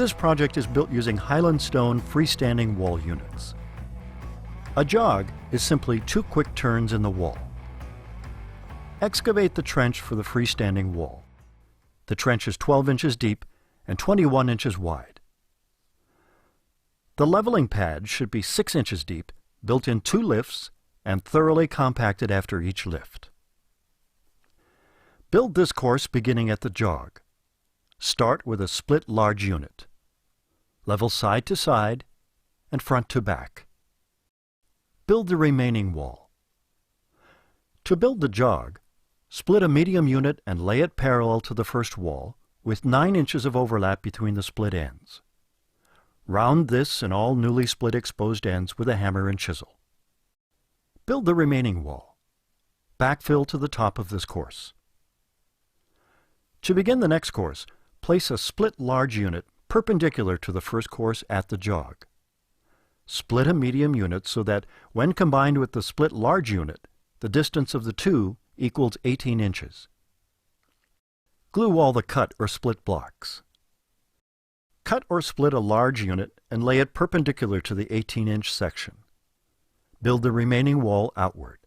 This project is built using Highland stone freestanding wall units. A jog is simply 2 quick turns in the wall. Excavate the trench for the freestanding wall. The trench is 12 inches deep and 21 inches wide. The leveling pad should be 6 inches deep, built in 2 lifts, and thoroughly compacted after each lift. Build this course beginning at the jog. Start with a split large unit. Level side to side and front to back. Build the remaining wall. To build the jog, split a medium unit and lay it parallel to the first wall with 9 inches of overlap between the split ends. Round this and all newly split exposed ends with a hammer and chisel. Build the remaining wall. Backfill to the top of this course. To begin the next course, place a split large unit perpendicular to the first course at the jog. Split a medium unit so that, when combined with the split large unit, the distance of the two equals 18 inches. Glue all the cut or split blocks. Cut or split a large unit and lay it perpendicular to the 18-inch section. Build the remaining wall outward.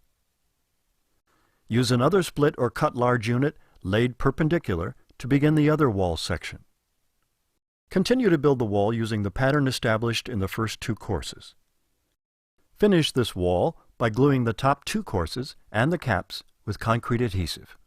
Use another split or cut large unit laid perpendicular to begin the other wall section. Continue to build the wall using the pattern established in the first 2 courses. Finish this wall by gluing the top 2 courses and the caps with concrete adhesive.